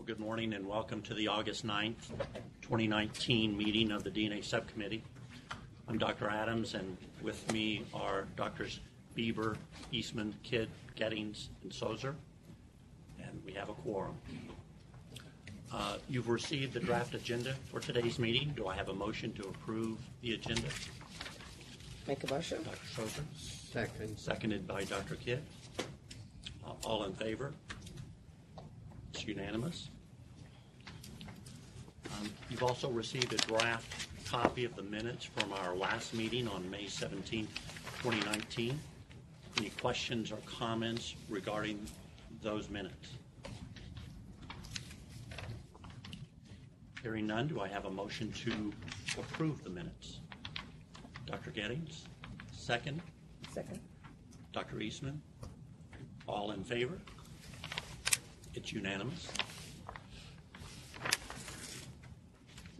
Good morning and welcome to the August 9th, 2019 meeting of the DNA Subcommittee. I'm Dr. Adams, and with me are Drs. Bieber, Eastman, Kidd, Gettings, and Sozer, and we have a quorum. You've received the draft agenda for today's meeting. Do I have a motion to approve the agenda? Make a motion. Dr. Sozer? Second. Seconded by Dr. Kidd. All in favor? It's unanimous. You've also received a draft copy of the minutes from our last meeting on May 17, 2019. Any questions or comments regarding those minutes? Hearing none, do I have a motion to approve the minutes? Dr. Gettings, second. Second. Dr. Eastman, all in favor? It's unanimous.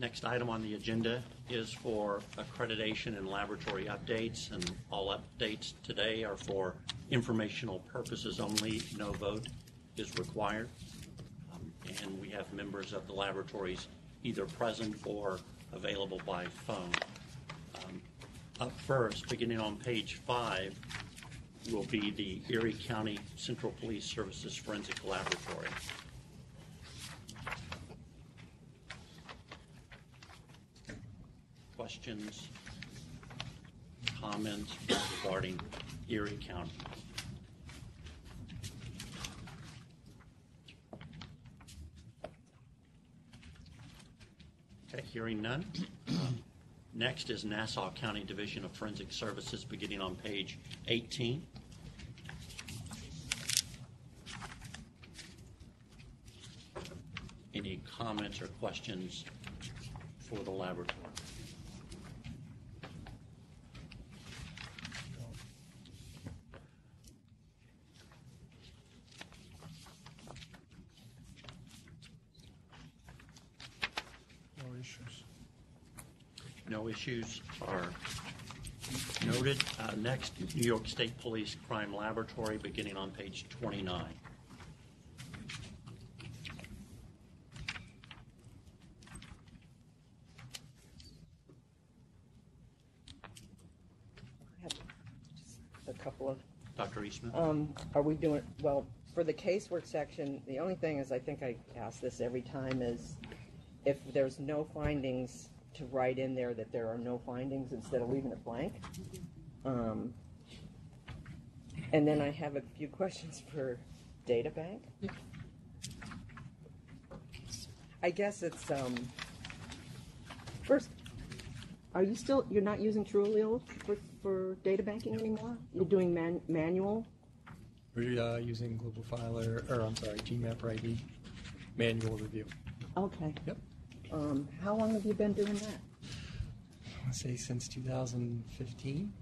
Next item on the agenda is for accreditation and laboratory updates, and all updates today are for informational purposes only. No vote is required. And we have members of the laboratories either present or available by phone. Up first, beginning on page 5, will be the Erie County Central Police Services Forensic Laboratory. Questions, comments regarding Erie County? Okay, hearing none. Next is Nassau County Division of Forensic Services, beginning on page 18. Any comments or questions for the laboratory? No issues. No issues are noted. Next, New York State Police Crime Laboratory, beginning on page 29. I have just a couple of. Dr. Eastman? Are we doing, well, for the casework section, the only thing is, I think I ask this every time, is if there's no findings, to write in there that there are no findings instead of leaving it blank. And then I have a few questions for data bank. I guess it's, first, you're not using TrueAllele for data banking anymore? You're doing manual? We're using Global Filer, GMAP ID, manual review. Okay. Yep. How long have you been doing that? I want to say since 2015.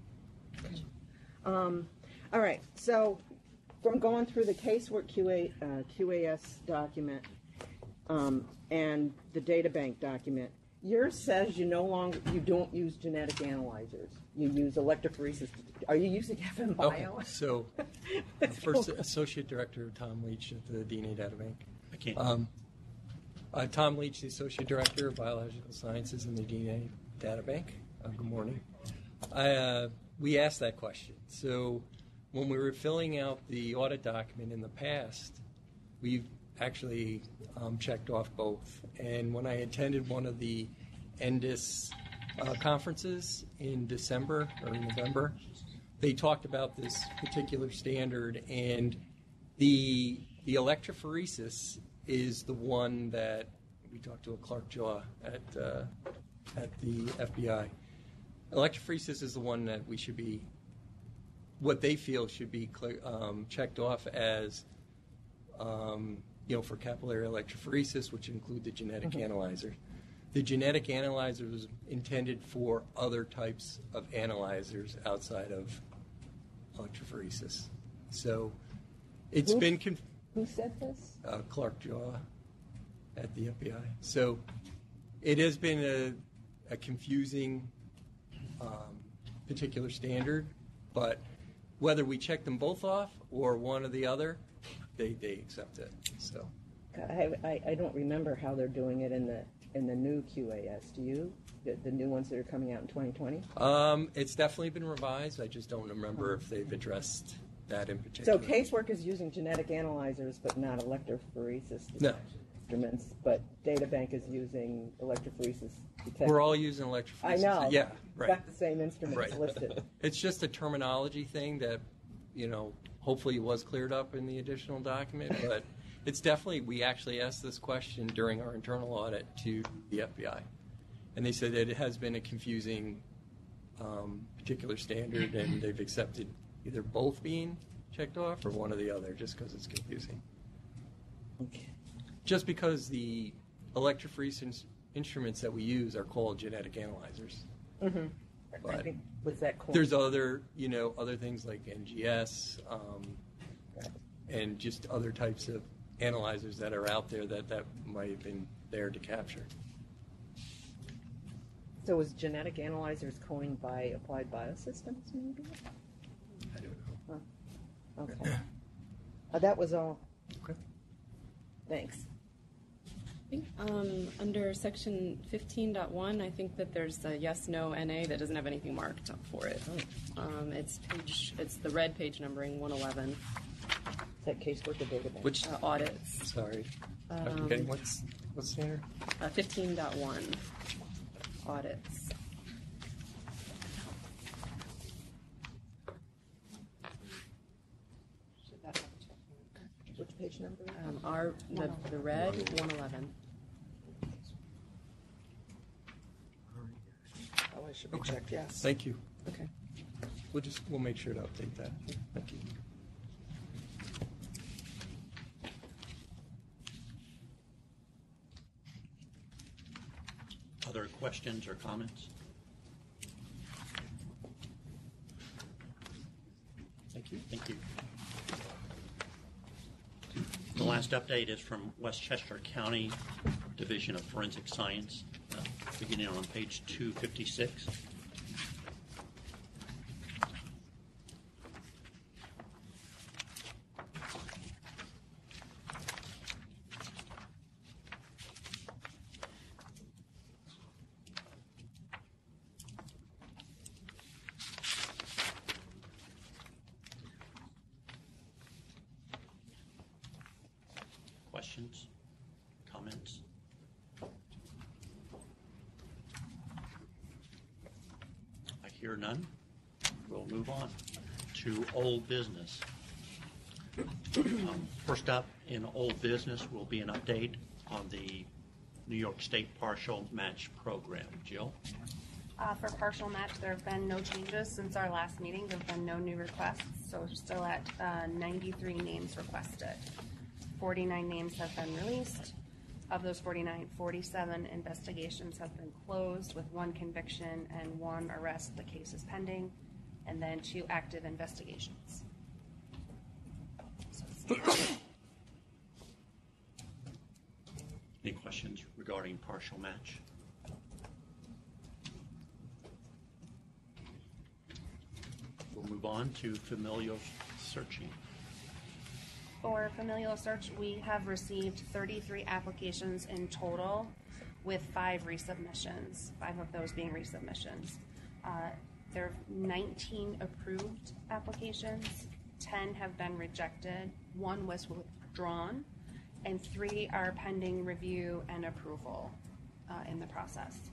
All right. So, from going through the casework QAS document and the data bank document, yours says you don't use genetic analyzers. You use electrophoresis. Are you using FMBio? Okay. So, first Associate Director Tom Leach at the DNA Data Bank. I can't. Tom Leach, the Associate Director of Biological Sciences in the DNA Data Bank. Good morning. We asked that question. So when we were filling out the audit document in the past, we actually checked off both. And when I attended one of the NDIS conferences in December or November, they talked about this particular standard, and the electrophoresis is the one that we talked to a Clark Jaw at the FBI. Electrophoresis is the one that we should be, what they feel should be checked off as, for capillary electrophoresis, which include the genetic analyzer. The genetic analyzer was intended for other types of analyzers outside of electrophoresis. So it's been Who said this? Clark Jaw at the FBI. So it has been a confusing particular standard, but whether we check them both off or one or the other, they accept it. So I don't remember how they're doing it in the new QAS. Do you? The new ones that are coming out in 2020? It's definitely been revised. I just don't remember if they've addressed that in particular. So casework is using genetic analyzers, but not electrophoresis No. instruments. But databank is using electrophoresis. We're all using electrophoresis. I know. Yeah, right. Got the same instruments Right. listed. It's just a terminology thing that, hopefully was cleared up in the additional document, but it's definitely, we actually asked this question during our internal audit to the FBI. And they said that it has been a confusing particular standard, and they've accepted either both being checked off or one or the other, just because it's confusing. Okay. Just because the electrophoresis instruments that we use are called genetic analyzers. Mm-hmm. But I think, was that cool? there's other things like NGS and just other types of analyzers that are out there that might have been there to capture. So was genetic analyzers coined by Applied Biosystems, maybe? I don't know. Oh, okay. That was all. Okay. Thanks. I think under section 15.1, I think that there's a yes/no NA that doesn't have anything marked up for it. It's the red page numbering 111. Is that casework or database? Which Audits. Sorry, I'm forgetting what's standard. 15.1 audits. Which page number? The red 111. Oh, I should be checked, yes. Thank you. Okay. We'll make sure to update that. Thank you. Other questions or comments? Thank you. Thank you. The last update is from Westchester County Division of Forensic Science, beginning on page 256. Questions, comments? I hear none. We'll move on to old business. First up in old business will be an update on the New York State Partial Match Program. Jill? For partial match, there have been no changes since our last meeting. There have been no new requests, so we're still at 93 names requested. 49 names have been released. Of those 49, 47 investigations have been closed with 1 conviction and 1 arrest. The case is pending, and then 2 active investigations. Any questions regarding partial match? We'll move on to familial searching. For familial search, we have received 33 applications in total with 5 resubmissions, 5 of those being resubmissions. There are 19 approved applications, 10 have been rejected, 1 was withdrawn, and 3 are pending review and approval in the process.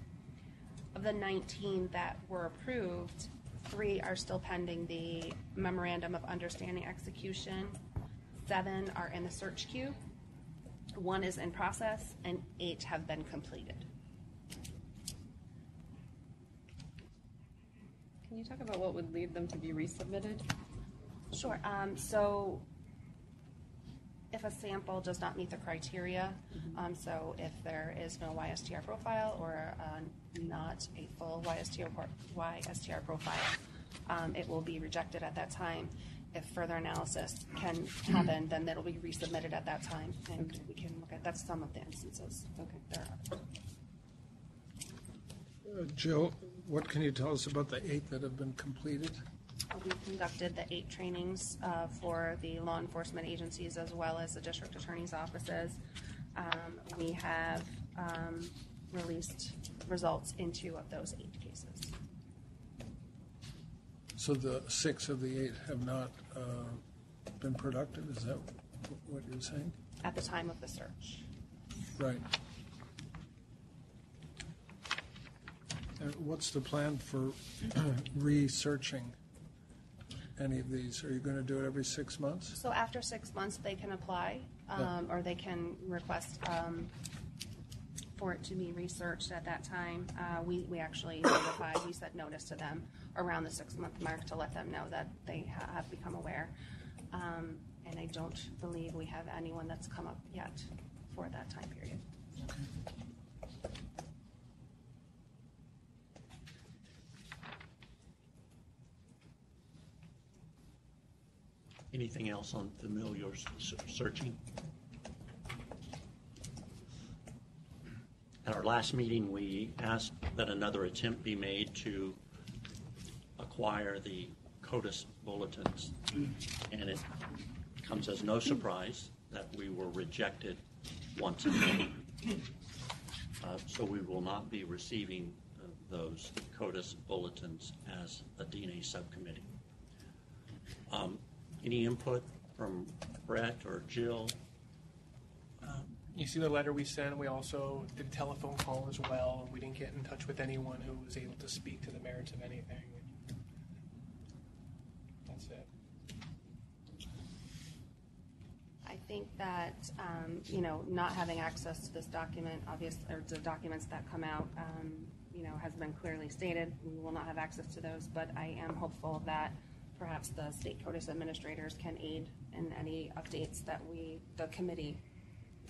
Of the 19 that were approved, 3 are still pending the Memorandum of Understanding execution, 7 are in the search queue, 1 is in process, and 8 have been completed. Can you talk about what would lead them to be resubmitted? Sure. So if a sample does not meet the criteria, so if there is no YSTR profile or not a full YSTR profile, it will be rejected at that time. If further analysis can happen, then it'll be resubmitted at that time, and we can look at that's some of the instances. Okay, there are. Jill, what can you tell us about the 8 that have been completed? We conducted the 8 trainings for the law enforcement agencies as well as the district attorney's offices. We have released results in 2 of those 8 cases. So the 6 of the 8 have not been productive? Is that what you're saying? At the time of the search. Right. And what's the plan for researching any of these? Are you going to do it every 6 months? So after 6 months, they can apply, or they can request for it to be researched at that time. We actually notified, we sent notice to them around the 6-month mark to let them know that they have become aware. And I don't believe we have anyone that's come up yet for that time period. Anything else on familial searching? At our last meeting, we asked that another attempt be made to acquire the CODIS bulletins, and it comes as no surprise that we were rejected once again. So we will not be receiving those CODIS bulletins as a DNA subcommittee. Any input from Brett or Jill? You see the letter we sent. We also did a telephone call as well, and we didn't get in touch with anyone who was able to speak to the merits of anything. That's it. I think that, not having access to this document, or the documents that come out, has been clearly stated. We will not have access to those, but I am hopeful that perhaps the state CODIS administrators can aid in any updates that the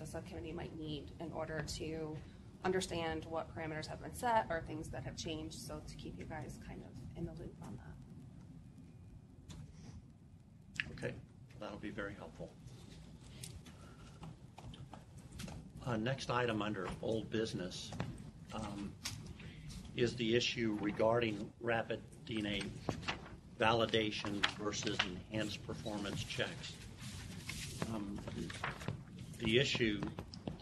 subcommittee might need in order to understand what parameters have been set or things that have changed, so to keep you guys kind of in the loop on that. Okay, that'll be very helpful. Next item under old business is the issue regarding rapid DNA validation versus enhanced performance checks. The issue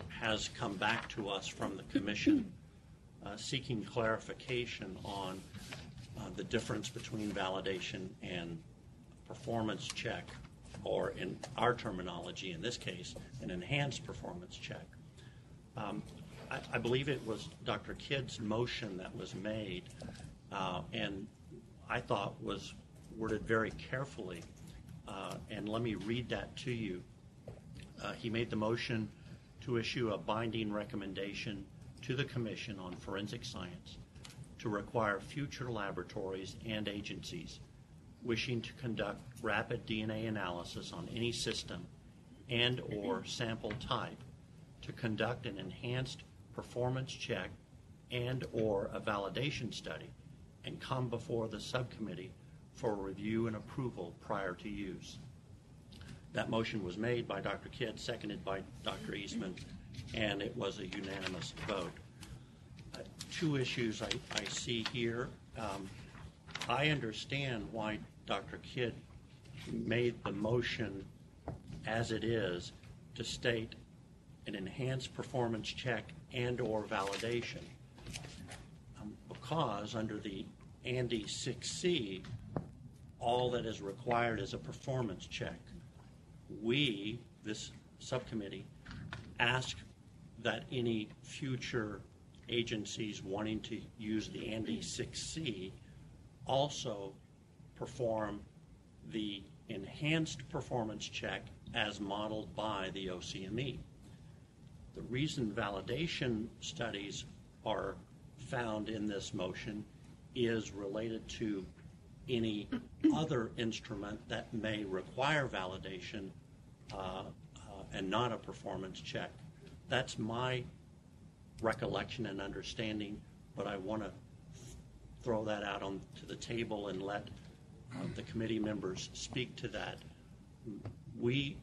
has come back to us from the Commission seeking clarification on the difference between validation and performance check, or in our terminology in this case, an enhanced performance check. I believe it was Dr. Kidd's motion that was made, and I thought was worded very carefully, and let me read that to you. He made the motion to issue a binding recommendation to the Commission on Forensic Science to require future laboratories and agencies wishing to conduct rapid DNA analysis on any system and or sample type to conduct an enhanced performance check and or a validation study and come before the subcommittee for review and approval prior to use. That motion was made by Dr. Kidd, seconded by Dr. Eastman, and it was a unanimous vote. 2 issues I see here. I understand why Dr. Kidd made the motion as it is to state an enhanced performance check and or validation, because under the ANDI 6C, all that is required is a performance check. We, this subcommittee, ask that any future agencies wanting to use the ANDI 6C also perform the enhanced performance check as modeled by the OCME. The reason validation studies are found in this motion is related to any other instrument that may require validation and not a performance check. That's my recollection and understanding, but I want to throw that out onto the table and let the committee members speak to that. We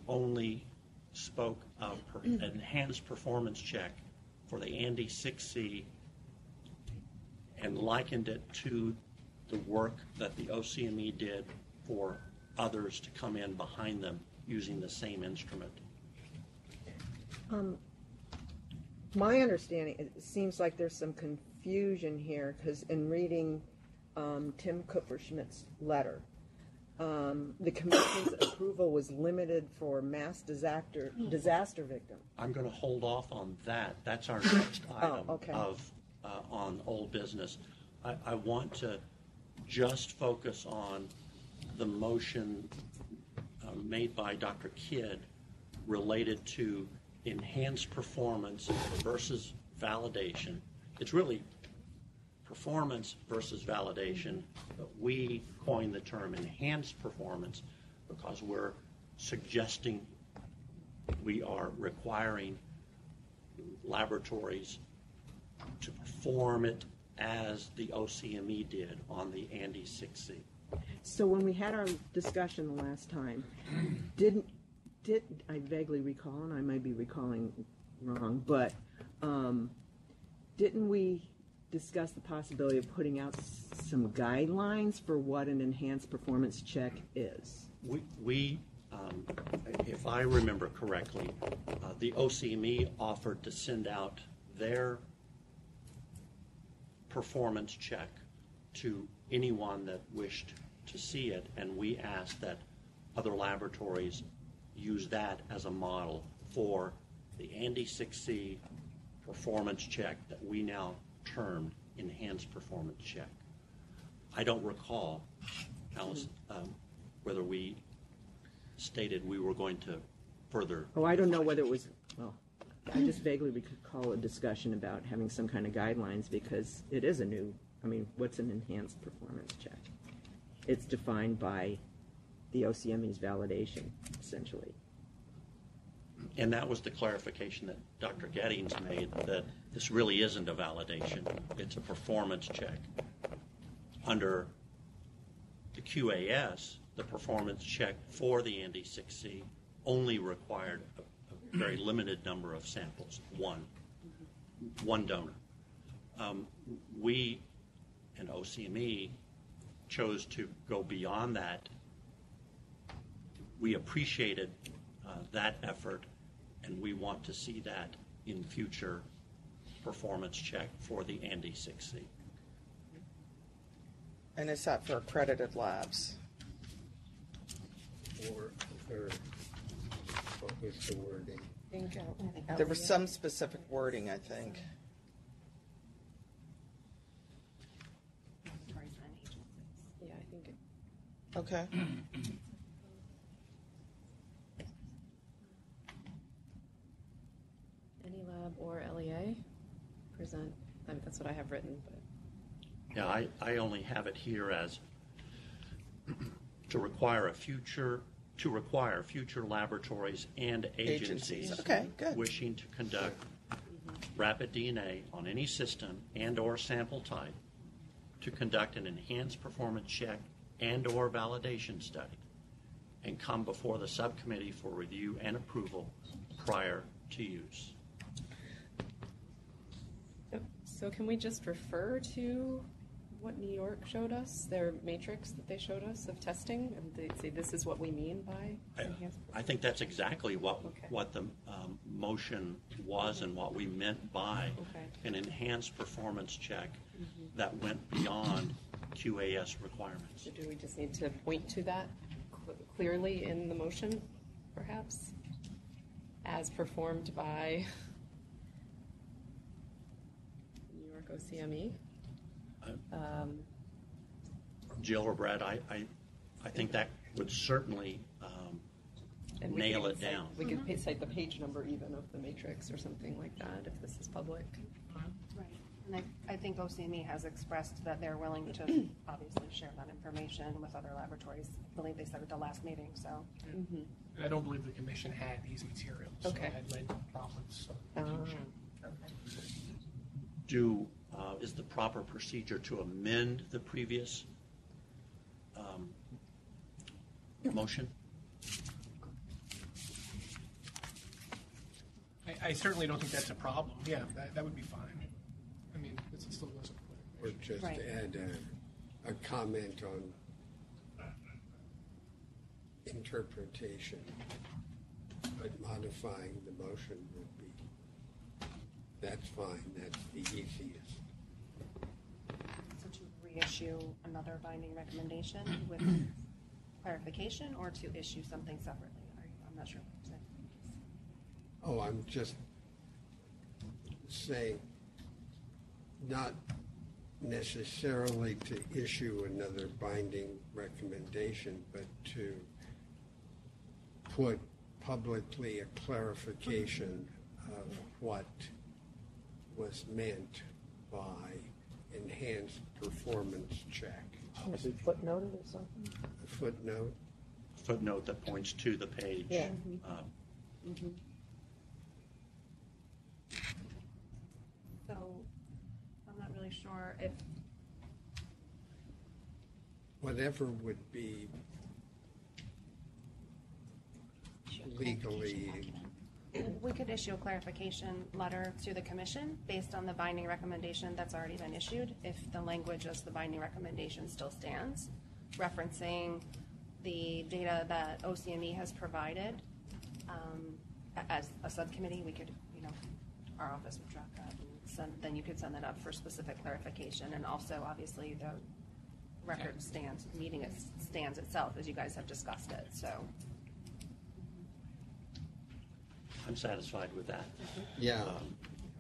only spoke of enhanced performance check for the ANDI 6C and likened it to the work that the OCME did for others to come in behind them using the same instrument. My understanding, it seems like there's some confusion here, because in reading Tim Kupferschmidt's letter, the commission's approval was limited for mass disaster victims. I'm going to hold off on that. That's our next item okay. On old business. I want to just focus on the motion made by Dr. Kidd related to enhanced performance versus validation. It's really performance versus validation, but we coined the term enhanced performance because we're suggesting we are requiring laboratories to perform it as the OCME did on the Andy 6C. So when we had our discussion the last time, I vaguely recall, and I might be recalling wrong, but didn't we discuss the possibility of putting out some guidelines for what an enhanced performance check is? We if I remember correctly, the OCME offered to send out their performance check to anyone that wished to see it, and we asked that other laboratories use that as a model for the Andy 6C performance check that we now termed enhanced performance check. I don't recall, Alice, whether we stated we were going to further. Oh, I don't know whether it was, well, I just vaguely recall a discussion about having some kind of guidelines, because it is a new, what's an enhanced performance check? It's defined by the OCME's validation, essentially. And that was the clarification that Dr. Gettings made, that this really isn't a validation, it's a performance check. Under the QAS, the performance check for the Andy 6C only required a very limited number of samples, one donor. We and OCME chose to go beyond that. We appreciated that effort, and we want to see that in future performance check for the Andy 6C. And is that for accredited labs? Or what was the wording? There was some specific wording, I think. Yeah, I think it, Okay. any lab or LEA present. That's what I have written. But Yeah, I only have it here as to require future laboratories and agencies Okay, good. wishing to conduct rapid DNA on any system and or sample type to conduct an enhanced performance check and or validation study and come before the subcommittee for review and approval prior to use. so can we just refer to what New York showed us, their matrix that they showed us of testing, and they say this is what we mean by enhanced? I think that's exactly what the motion was and what we meant by an enhanced performance check that went beyond QAS requirements. So do we just need to point to that clearly in the motion, perhaps, as performed by New York OCME? Jill or Brad, I think that would certainly And nail could it cite- down. We could cite the page number even of the matrix or something like that if this is public. Right. And I think OCME has expressed that they're willing to obviously share that information with other laboratories. I believe they said at the last meeting, so. And I don't believe the commission had these materials. Okay. So I had led problems. Is the proper procedure to amend the previous motion? I certainly don't think that's a problem. Yeah, that would be fine. I mean, it still wasn't Or just Right. add a comment on interpretation. But modifying the motion would be, that's fine, that's the easiest. So to reissue another binding recommendation with clarification, or to issue something separately? I'm not sure what you're saying. Oh, I'm just saying, not necessarily to issue another binding recommendation, but to put publicly a clarification of what was meant by enhanced performance check. Is it footnoted or something? A footnote? Footnote that points to the page. Yeah. So I'm not really sure if Whatever would be legally. we could issue a clarification letter to the commission based on the binding recommendation that's already been issued, if the language as the binding recommendation still stands, referencing the data that OCME has provided. As a subcommittee, we could, our office would track that, and then you could send that up for specific clarification, and also obviously the record stands itself as you guys have discussed it. So I'm satisfied with that. Yeah.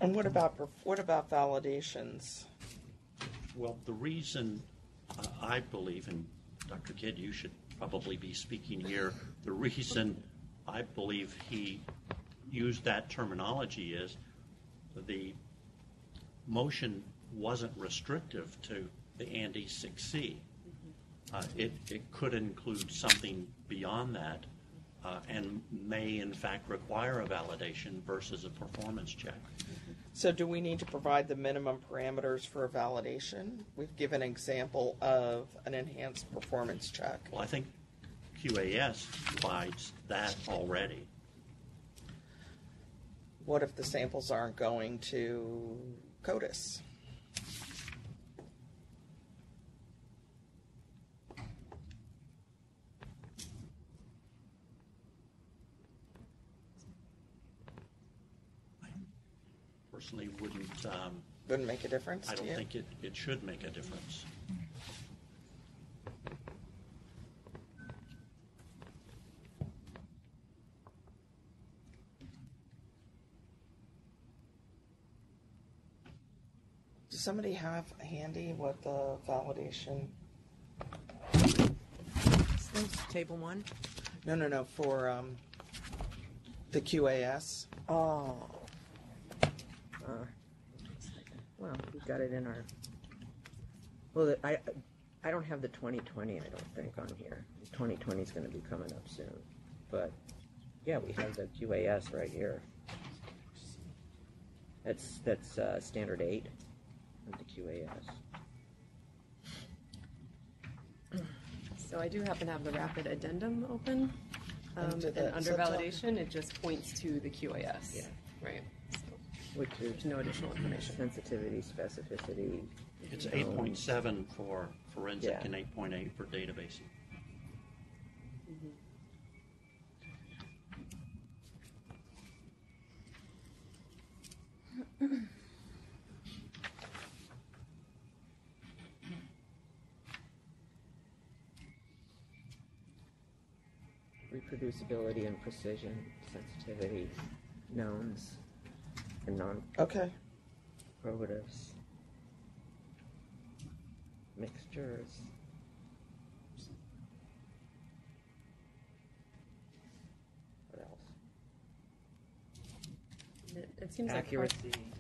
And what about validations? Well, the reason I believe, and Dr. Kidd, you should probably be speaking here, the reason I believe he used that terminology is the motion wasn't restrictive to the Andy 6C. It could include something beyond that and may in fact require a validation versus a performance check. So do we need to provide the minimum parameters for a validation? We've given an example of an enhanced performance check. Well, I think QAS provides that already. What if the samples aren't going to CODIS? Personally Wouldn't make a difference I to don't you? think it should make a difference. Does somebody have handy what the validation? Table 1? No, for the QAS. Oh. Well, we got it in our. Well, I don't have the 2020. I don't think on here. 2020 is going to be coming up soon, but yeah, we have the QAS right here. That's standard 8 of the QAS. So I do happen to have the rapid addendum open, Under and the under subtopic? validation, it just points to the QAS. Yeah. Right. So Which is there's no additional information. sensitivity, specificity. It's 8.7 for forensic Yeah. and 8.8 for databasing. Reproducibility and precision, sensitivity, knowns, and Okay. non-probatives, mixtures. What else? It seems Accuracy. like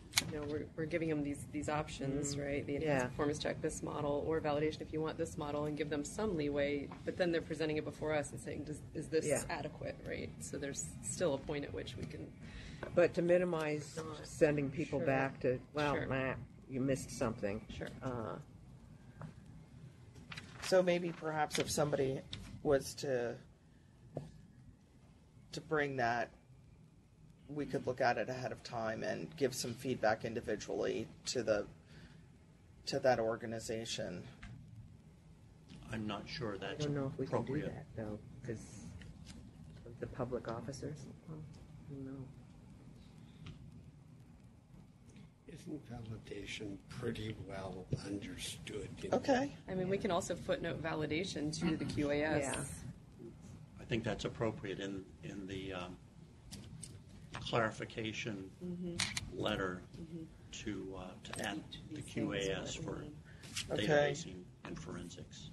we're giving them these options, right? The enhanced Yeah. performance check, this model, or validation if you want this model, and give them some leeway. But then they're presenting it before us and saying, "Is this Yeah. adequate?" Right? So there's still a point at which we can. But to minimize sending people Sure. back to, well, Sure. you missed something. Sure. So maybe perhaps if somebody was to bring that, we could look at it ahead of time and give some feedback individually to that organization. I'm not sure I that's don't know if we can do appropriate. that, though, because the public officers? Well, no. Isn't validation pretty well understood? Okay. I mean, we can also footnote validation to the QAS. Yeah. I think that's appropriate in the clarification letter to add the QAS for Okay. databasing and forensics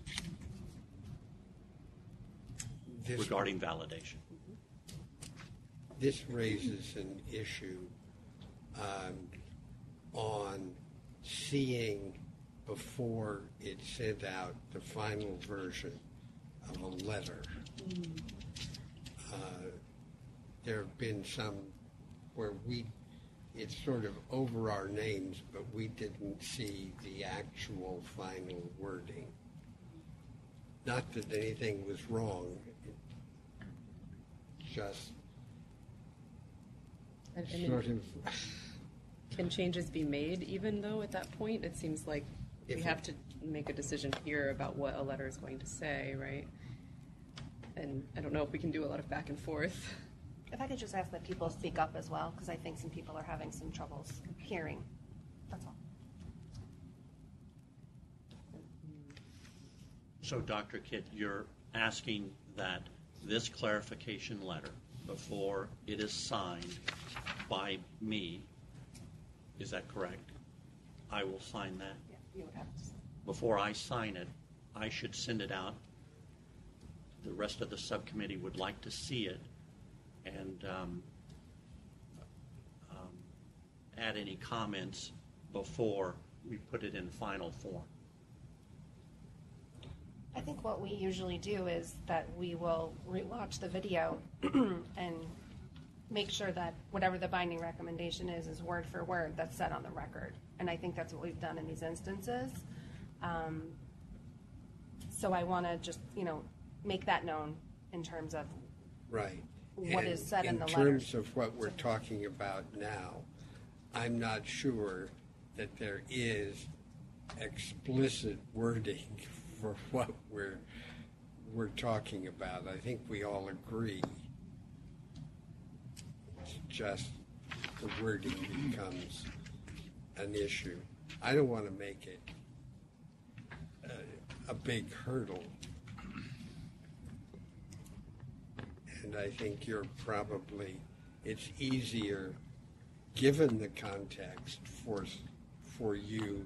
This, regarding validation. this raises an issue on seeing before it's sent out the final version of a letter. There have been some where it's sort of over our names, but we didn't see the actual final wording. Not that anything was wrong, just I mean, sort of. can changes be made even though at that point? It seems like we If have it- to make a decision here about what a letter is going to say, right? And I don't know if we can do a lot of back and forth. If I could just ask that people speak up as well, because I think some people are having some troubles hearing. That's all. So, Dr. Kitt, you're asking that this clarification letter, before it is signed by me, is that correct? I will sign that. Yeah, you would have to. Before I sign it, I should send it out. The rest of the subcommittee would like to see it and add any comments before we put it in final form. I think what we usually do is that we will rewatch the video and make sure that whatever the binding recommendation is word for word that's set on the record. And I think that's what we've done in these instances. So I want to just, make that known in terms of Right. what And is said in the in letter. terms of what we're talking about now, I'm not sure that there is explicit wording for what we're talking about. I think we all agree. It's just the wording becomes an issue. I don't want to make it a big hurdle. And I think it's easier, given the context, for you,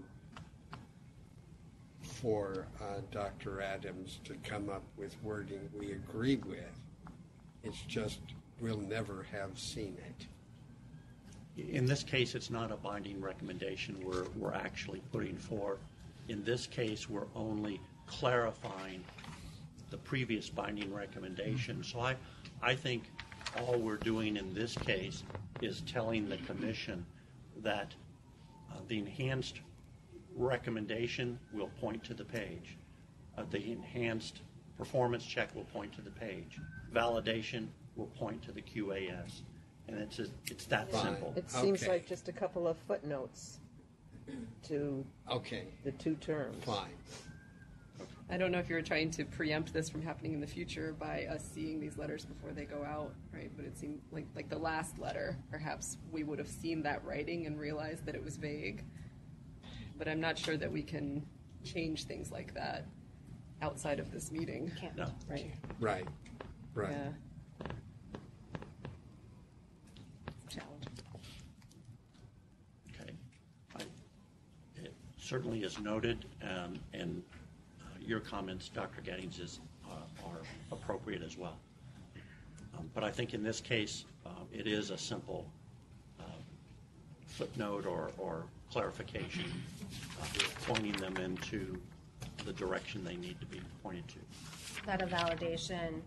for Dr. Adams to come up with wording we agree with. It's just we'll never have seen it. In this case, it's not a binding recommendation we're actually putting forth. In this case, we're only clarifying the previous binding recommendation. So I think all we're doing in this case is telling the commission that the enhanced recommendation will point to the page. The enhanced performance check will point to the page. Validation will point to the QAS. And it's that Fine. simple. It seems Okay. like just a couple of footnotes to Okay, the two terms. fine. I don't know if you were trying to preempt this from happening in the future by us seeing these letters before they go out, right? But it seemed like the last letter, perhaps we would have seen that writing and realized that it was vague. But I'm not sure that we can change things like that outside of this meeting. Can't. No. Right. Right, right. Yeah. Challenge. Okay. It certainly is noted, and your comments, Dr. Gettings, are appropriate as well. But I think in this case, it is a simple footnote or clarification, pointing them into the direction they need to be pointed to. That a validation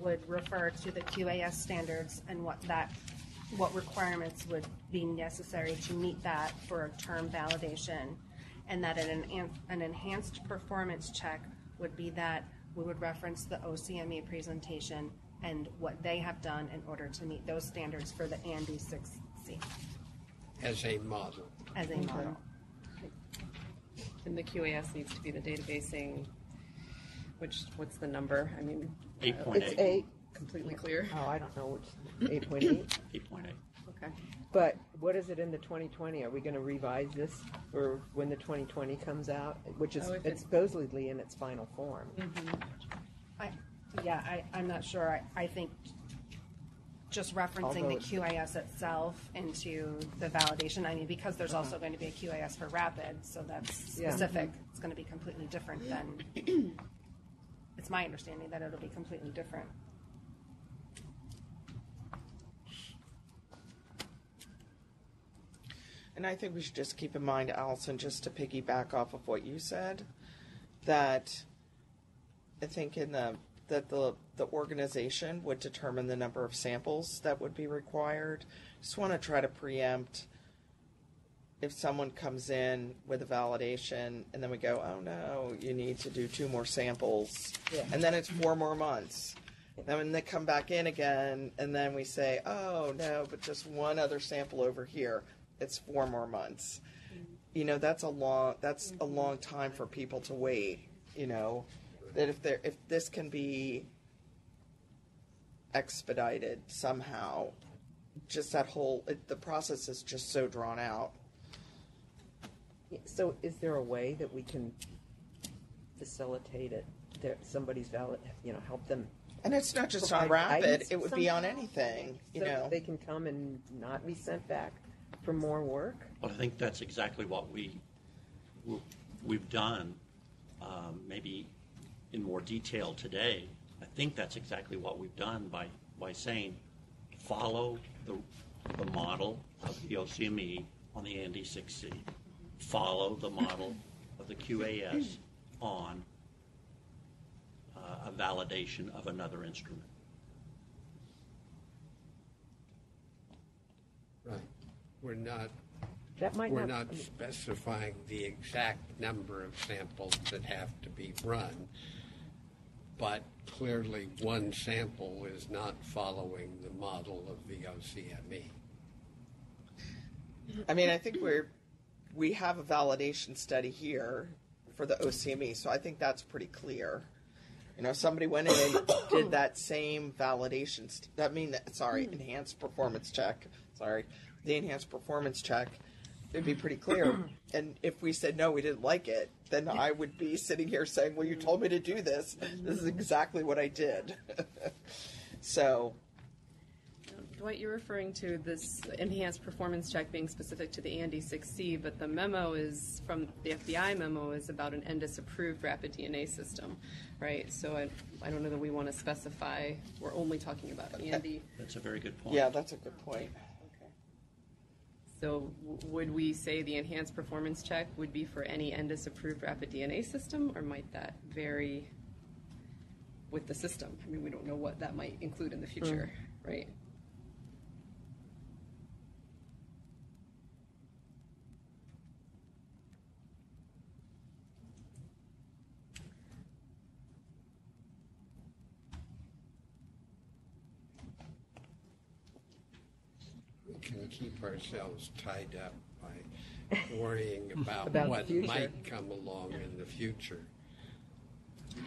would refer to the QAS standards and what requirements would be necessary to meet that for a term validation, and that an enhanced performance check would be that we would reference the OCME presentation and what they have done in order to meet those standards for the ANDI 6C As a model. as a model. And the QAS needs to be the databasing, what's the number? I mean, 8.8. It's 8. completely clear? Oh, I don't know which 8.8. 8.8. Okay. But what is it in the 2020? Are we going to revise this for when the 2020 comes out, which is Oh, if it's supposedly in its final form? I'm not sure. I think just referencing Although the it's- QAS itself into the validation, I mean, because there's also going to be a QAS for rapid, so that's Yeah. specific. It's going to be completely different than, it's my understanding that it'll be completely different. And I think we should just keep in mind, Allison, just to piggyback off of what you said, that I think that the organization would determine the number of samples that would be required. Just want to try to preempt if someone comes in with a validation and then we go, oh no, you need to do 2 more samples, Yeah. and then it's 4 more months. Then when they come back in again, and then we say, oh no, but just 1 other sample over here, it's 4 more months. You know, that's a long time for people to wait. You know, that if this can be expedited somehow, just that whole the process is just so drawn out. So, is there a way that we can facilitate it? That somebody's valid, help them. And it's not just on Provide rapid; guidance it would be on somehow? anything. You So know, they can come and not be sent back for more work. Well, I think that's exactly what we've done, maybe in more detail today. I think that's exactly what we've done by saying, follow the model of the OCME on the Andy 6C, follow the model of the QAS on a validation of another instrument. Right. We're not That might We're not. not specifying the exact number of samples that have to be run, but clearly one sample is not following the model of the OCME. I mean, I think we have a validation study here for the OCME, so I think that's pretty clear. You know, somebody went in and did that same validation. Enhanced performance check. Sorry, the enhanced performance check. It'd be pretty clear. And if we said no, we didn't like it, then I would be sitting here saying, "Well, you told me to do this. This is exactly what I did." So. Dwight, you're referring to this enhanced performance check being specific to the Andy 6C, but the memo is from the FBI memo is about an NDIS-approved rapid DNA system, right? So I don't know that we want to specify. We're only talking about Andy. That's a very good point. Yeah, that's a good point. Okay. So would we say the enhanced performance check would be for any NDIS-approved rapid DNA system, or might that vary with the system? I mean, we don't know what that might include in the future, right? Can keep ourselves tied up by worrying about, About the what future. might come along in the future.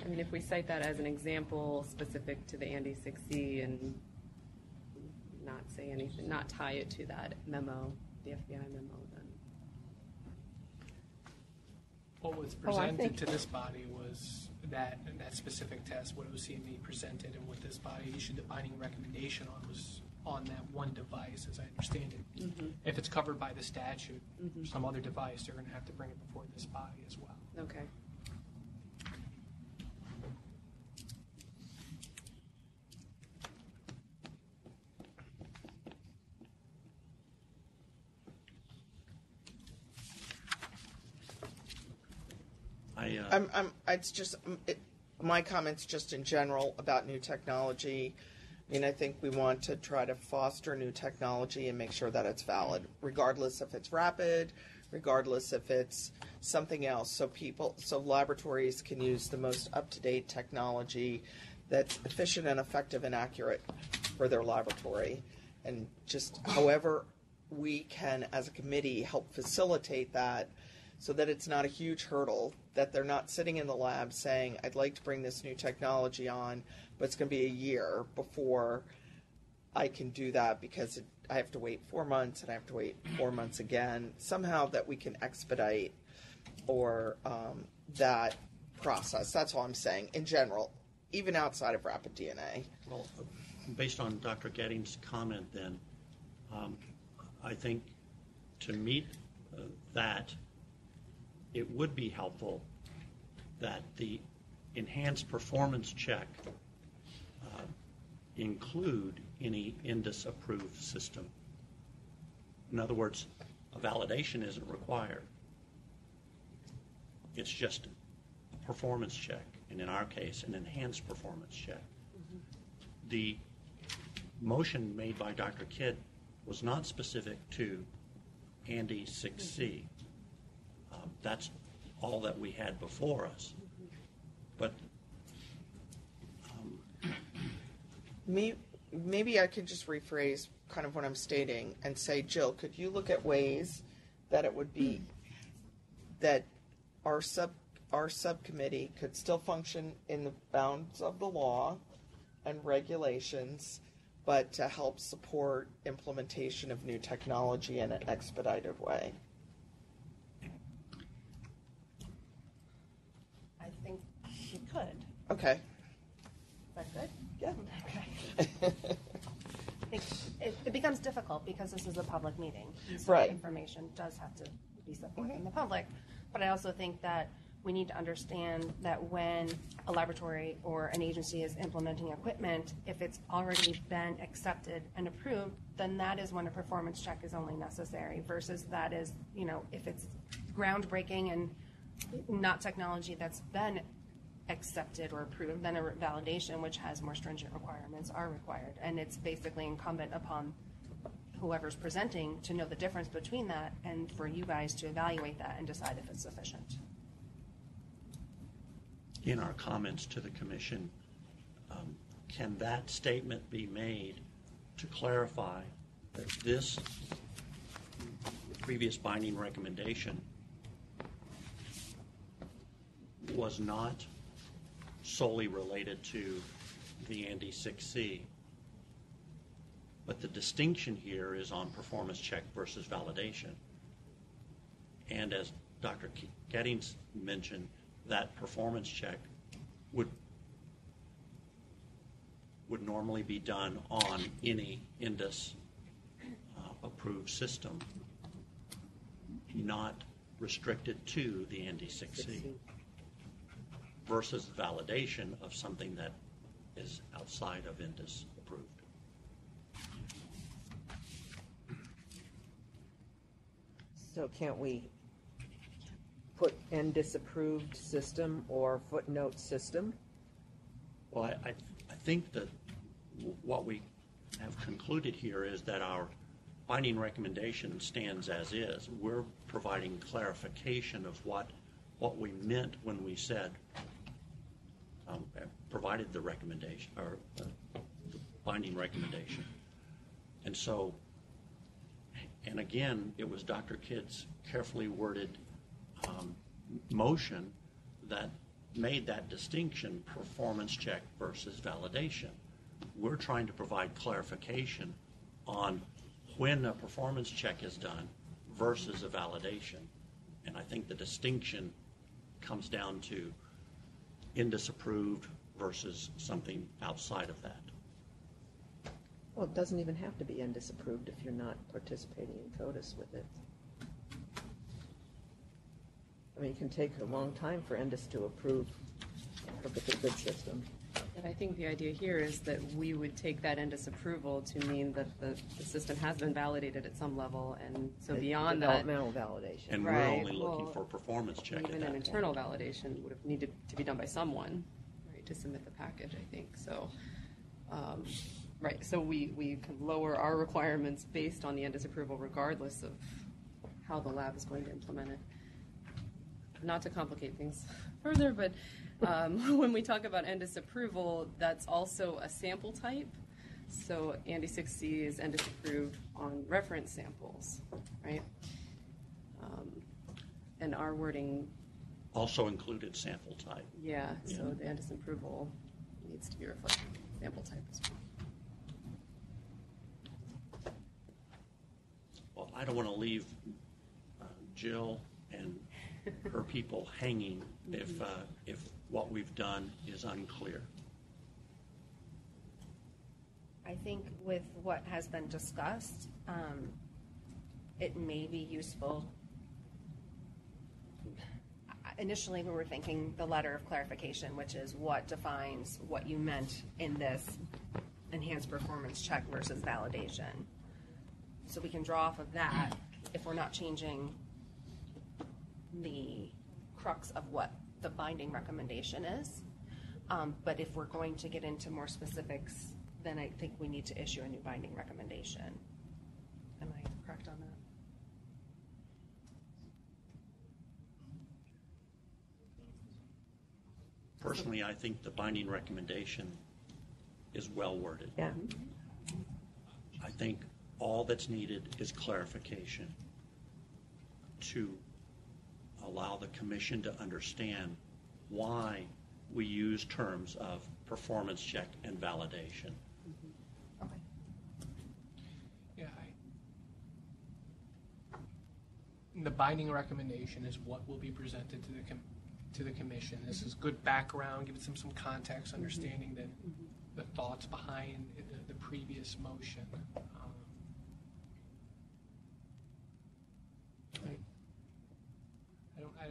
I mean, if we cite that as an example specific to the Andy 6C and not say anything, not tie it to that memo, the FBI memo, then. What was Oh, I presented think- to this body was that specific test, what OCME presented, and what this body issued the binding recommendation on was on that one device, as I understand it. Mm-hmm. If it's covered by the statute, some other device, they're going to have to bring it before this body as well. Okay. My comments just in general about new technology. I mean, I think we want to try to foster new technology and make sure that it's valid, regardless if it's rapid, regardless if it's something else. So laboratories can use the most up-to-date technology that's efficient and effective and accurate for their laboratory. And just however we can, as a committee, help facilitate that so that it's not a huge hurdle, that they're not sitting in the lab saying, I'd like to bring this new technology on, but it's going to be a year before I can do that because I have to wait 4 months and I have to wait 4 months again. Somehow that we can expedite or that process. That's all I'm saying in general, even outside of rapid DNA. Well, based on Dr. Gettings' comment then, I think to meet that, it would be helpful that the enhanced performance check include any INDUS-approved system. In other words, a validation isn't required. It's just a performance check, and in our case, an enhanced performance check. The motion made by Dr. Kidd was not specific to Andy 6C. That's all that we had before us. But maybe I could just rephrase kind of what I'm stating and say, Jill, could you look at ways that it would be that our subcommittee could still function in the bounds of the law and regulations, but to help support implementation of new technology in an expedited way? I think you could. Okay. Is that good? Yeah. Okay. I think it becomes difficult because this is a public meeting. So Right. information does have to be set forth in the public. But I also think that we need to understand that when a laboratory or an agency is implementing equipment, if it's already been accepted and approved, then that is when a performance check is only necessary versus that is, if it's groundbreaking and not technology that's been accepted or approved, then a validation, which has more stringent requirements, are required. And it's basically incumbent upon whoever's presenting to know the difference between that and for you guys to evaluate that and decide if it's sufficient. in our comments to the commission, can that statement be made to clarify that this previous binding recommendation was not solely related to the Andy 6C, but the distinction here is on performance check versus validation. And as Dr. Gettings mentioned, that performance check would normally be done on any INDUS approved system, not restricted to the Andy 6C, versus validation of something that is outside of INDUS approved. So can't we put "and disapproved system" or footnote "system"? Well, I think that what we have concluded here is that our binding recommendation stands as is. We're providing clarification of what we meant when we said, provided the recommendation, or the binding recommendation. And so, and again, it was Dr. Kidd's carefully worded motion that made that distinction, performance check versus validation. We're trying to provide clarification on when a performance check is done versus a validation. And I think the distinction comes down to INDUS approved versus something outside of that. Well, it doesn't even have to be "and disapproved" if you're not participating in CODIS with it. I mean, it can take a long time for INDUS to approve a perfectly good system. And I think the idea here is that we would take that into disapproval to mean that the system has been validated at some level, and so beyond that, Developmental validation. And Right, we're only looking well, for performance check at even that an point. internal validation would have needed to be done by someone, right, to submit the package, I think. So, right, so we can lower our requirements based on the end disapproval regardless of how the lab is going to implement it. Not to complicate things further, but when we talk about end disapproval, that's also a sample type. So Andy 6C is end disapproved on reference samples, right? And our wording, Also included sample type. yeah, Yeah. so the Andis approval needs to be reflected in sample type as well. Well, I don't want to leave Jill and her people hanging if what we've done is unclear. I think with what has been discussed, it may be useful. Initially, we were thinking the letter of clarification, which is what defines what you meant in this enhanced performance check versus validation. So we can draw off of that if we're not changing the crux of what the binding recommendation is. But if we're going to get into more specifics, then I think we need to issue a new binding recommendation. Am I correct on that? Personally, I think the binding recommendation is well worded. Yeah. I think all that's needed is clarification to allow the commission to understand why we use terms of performance check and validation. Okay. Yeah, the binding recommendation is what will be presented to the commission. This is good background, gives them some context, understanding that the thoughts behind the previous motion.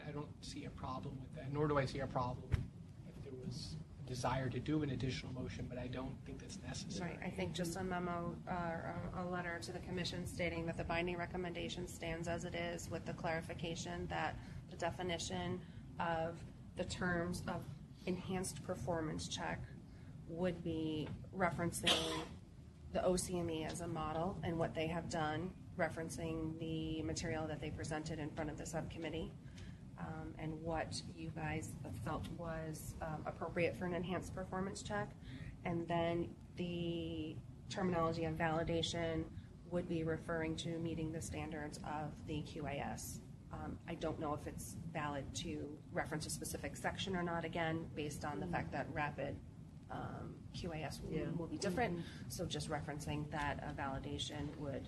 I don't see a problem with that, nor do I see a problem if there was a desire to do an additional motion, but I don't think that's necessary. Right, I think just a memo, a letter to the commission stating that the binding recommendation stands as it is, with the clarification that the definition of the terms of enhanced performance check would be referencing the OCME as a model and what they have done, referencing the material that they presented in front of the subcommittee, and what you guys felt was appropriate for an enhanced performance check. And then the terminology of validation would be referring to meeting the standards of the QAS. I don't know if it's valid to reference a specific section or not, again, based on the fact that rapid QAS will be different. So just referencing that a validation would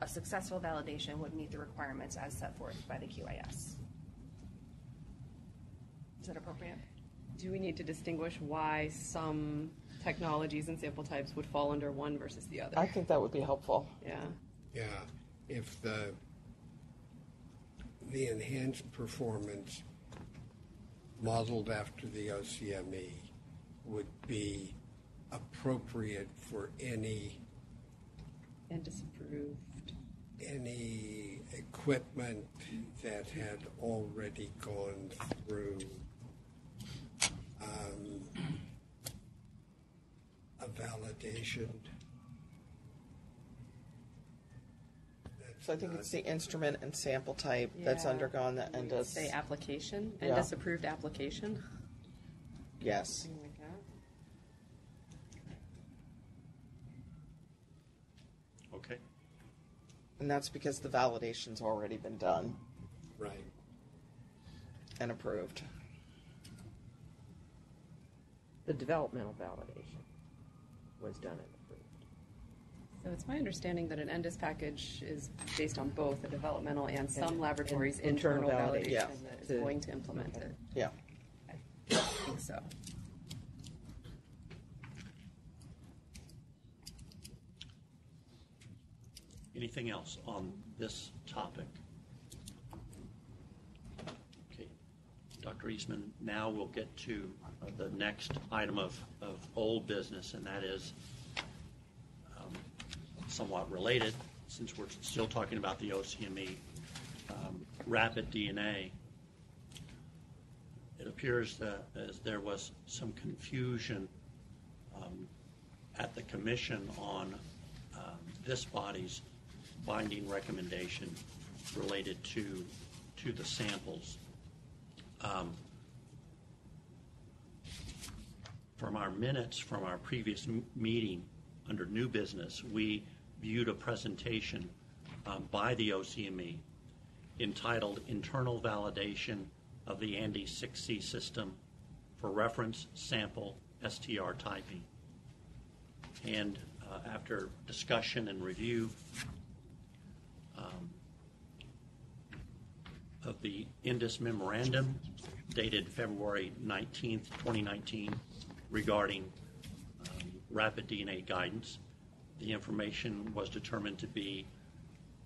a successful validation would meet the requirements as set forth by the QAS. Is that appropriate? Do we need to distinguish why some technologies and sample types would fall under one versus the other? I think that would be helpful. Yeah. Yeah, if the enhanced performance modeled after the OCME would be appropriate for any And disapproved. equipment that had already gone through a validation. So I think it's the instrument and sample type that's Yeah. undergone the ENDIS. Say application and Yeah. disapproved application. Yes. Something like that. Okay. And that's because the validation's already been done Right. and approved. The developmental validation was done and approved. So it's my understanding that an ENDIS package is based on both the developmental and some laboratories' and internal internal validation Yeah. that is To- going to implement it. Yeah. I think so. Anything else on this topic? Okay, Dr. Eastman, now we'll get to the next item of old business, and that is somewhat related, since we're still talking about the OCME, rapid DNA. It appears that as there was some confusion at the commission on this body's binding recommendation related to the samples. From our minutes from our previous meeting under new business, we viewed a presentation by the OCME entitled Internal Validation of the Andy 6C System for Reference Sample STR Typing. And after discussion and review of the Indus Memorandum dated February 19th, 2019, regarding rapid DNA guidance, the information was determined to be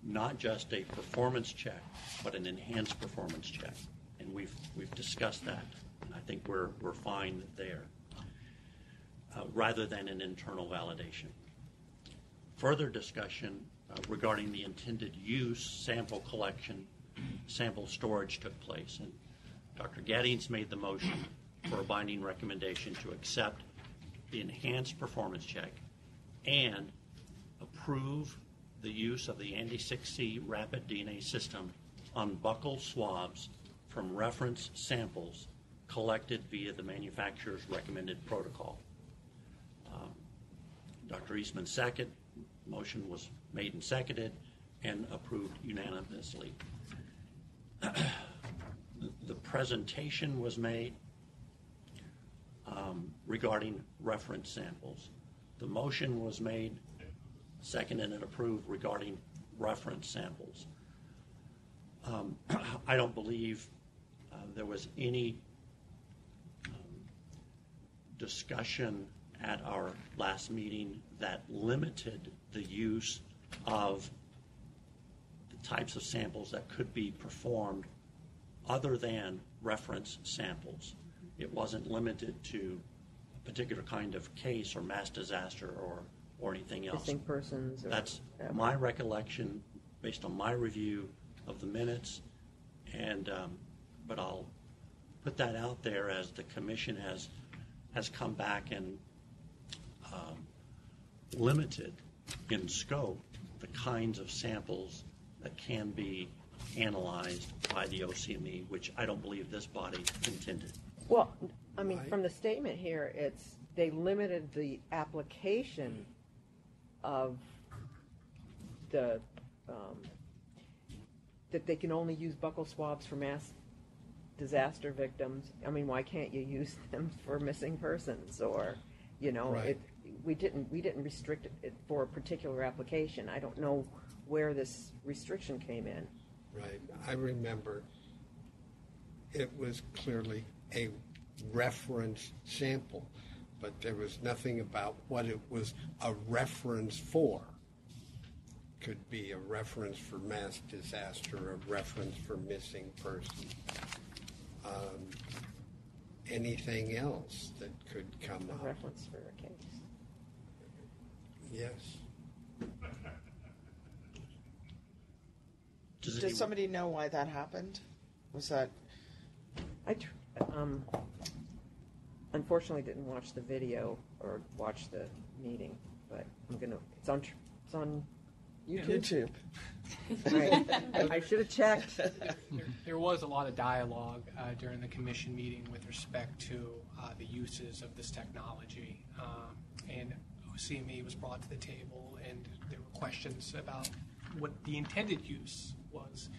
not just a performance check, but an enhanced performance check. And we've discussed that. I think we're fine there, rather than an internal validation. Further discussion regarding the intended use, sample collection, sample storage took place, and Dr. Gaddings made the motion for a binding recommendation to accept the enhanced performance check and approve the use of the Andy 6C rapid DNA system on buccal swabs from reference samples collected via the manufacturer's recommended protocol. Dr. Eastman's second motion was made and seconded and approved unanimously. The presentation was made regarding reference samples. The motion was made, seconded, and approved regarding reference samples. I don't believe there was any discussion at our last meeting that limited the use of the types of samples that could be performed other than reference samples. It wasn't limited to a particular kind of case or mass disaster or anything else. Missing persons. That's my recollection based on my review of the minutes, and but I'll put that out there as the commission has come back and limited in scope the kinds of samples that can be analyzed by the OCME, which I don't believe this body intended. Well, I mean, from the statement here, they limited the application of the that they can only use buccal swabs for mass disaster victims. I mean, why can't you use them for missing persons? Or, Right. We didn't restrict it for a particular application. I don't know where this restriction came in. Right. I remember it was clearly a reference sample, but there was nothing about what it was a reference for. Could be a reference for mass disaster, a reference for missing person, anything else that could come A up. reference for a case. Yes. Does somebody know why that happened? Was that? I unfortunately didn't watch the video or watch the meeting, but it's on YouTube. Right. I should have checked. There was a lot of dialogue during the commission meeting with respect to the uses of this technology, and OCME was brought to the table, and there were questions about what the intended use was.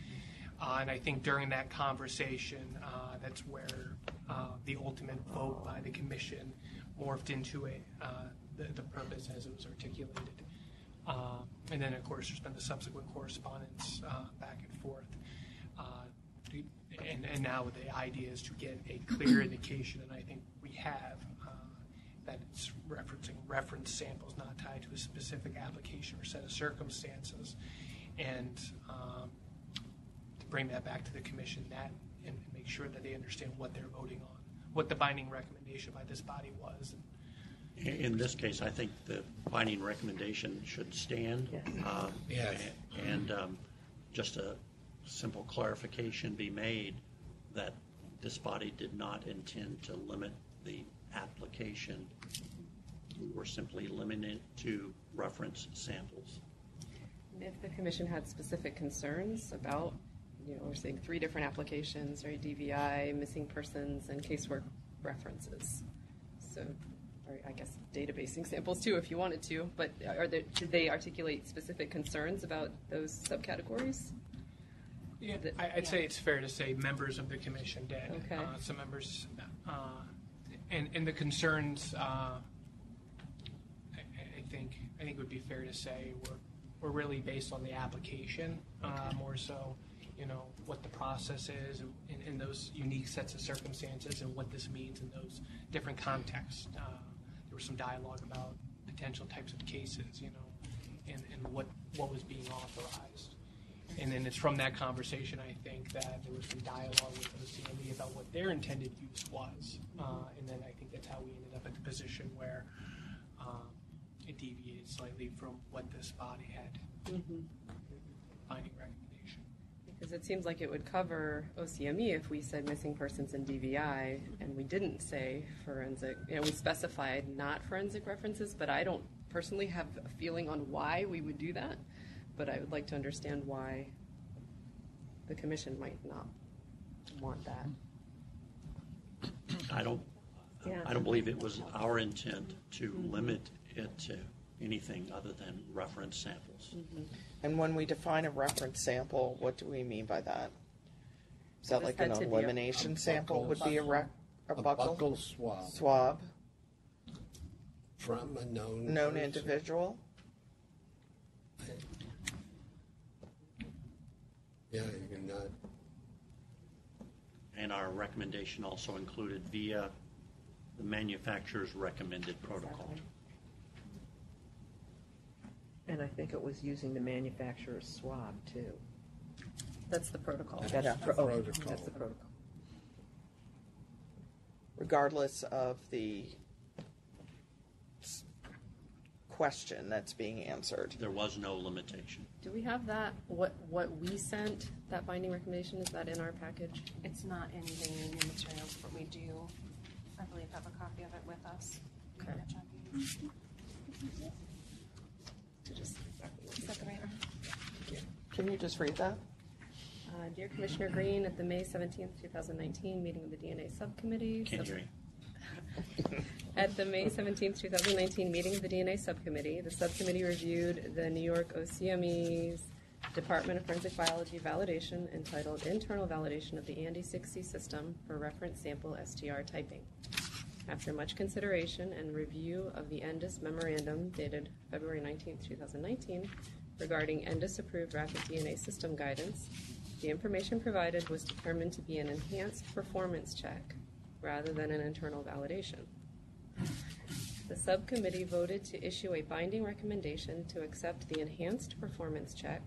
And I think during that conversation, that's where the ultimate vote by the commission morphed into the purpose as it was articulated. And then, of course, there's been the subsequent correspondence back and forth. And now the idea is to get a clear indication, and I think we have, that it's referencing reference samples not tied to a specific application or set of circumstances. And to bring that back to the commission, and make sure that they understand what they're voting on, what the binding recommendation by this body was. In this case, I think the binding recommendation should stand. Yes. Yes. And just a simple clarification be made that this body did not intend to limit the application. We were simply limited to reference samples. If the commission had specific concerns about, we're seeing 3 different applications, right? DVI, missing persons, and casework references. So, or I guess databasing samples too, if you wanted to. But did they articulate specific concerns about those subcategories? Yeah, that- I'd say it's fair to say members of the commission did. Okay. Some members, and the concerns, I think it would be fair to say were really based on the application, more so, what the process is in those unique sets of circumstances and what this means in those different contexts. There was some dialogue about potential types of cases, and what was being authorized. And then it's from that conversation, I think, that there was some dialogue with OCME about what their intended use was. And then I think that's how we ended up at the position where it deviated slightly from what this body had finding recommendation. Because it seems like it would cover OCME if we said missing persons in DVI, and we didn't say forensic. We specified not forensic references, but I don't personally have a feeling on why we would do that. But I would like to understand why the commission might not want that. I don't believe it was our intent to limit it to anything other than reference samples. And when we define a reference sample, what do we mean by that? Is that like an That's it, yeah. elimination sample would be a buccal buccal swab swab? from a known person. Individual? Yeah, you can not. And our recommendation also included via the manufacturer's recommended protocol. And I think it was using the manufacturer's swab, too. That's the protocol. That's Yeah. the protocol. That's the protocol. Regardless of the question that's being answered. There was no limitation. Do we have that? What we sent, that binding recommendation, is that in our package? It's not anything in your materials, but we do, I believe, have a copy of it with us. Okay. Secretary. Can you just read that? Dear Commissioner Green, at the May 17th, 2019 meeting of the DNA Subcommittee. Can't hear you. At the May 17th, 2019 meeting of the DNA Subcommittee, the subcommittee reviewed the New York OCME's Department of Forensic Biology validation entitled Internal Validation of the Andy 6C System for Reference Sample STR Typing. After much consideration and review of the ENDIS memorandum dated February 19th, 2019, regarding ENDIS-approved rapid DNA system guidance, the information provided was determined to be an enhanced performance check rather than an internal validation. The subcommittee voted to issue a binding recommendation to accept the enhanced performance check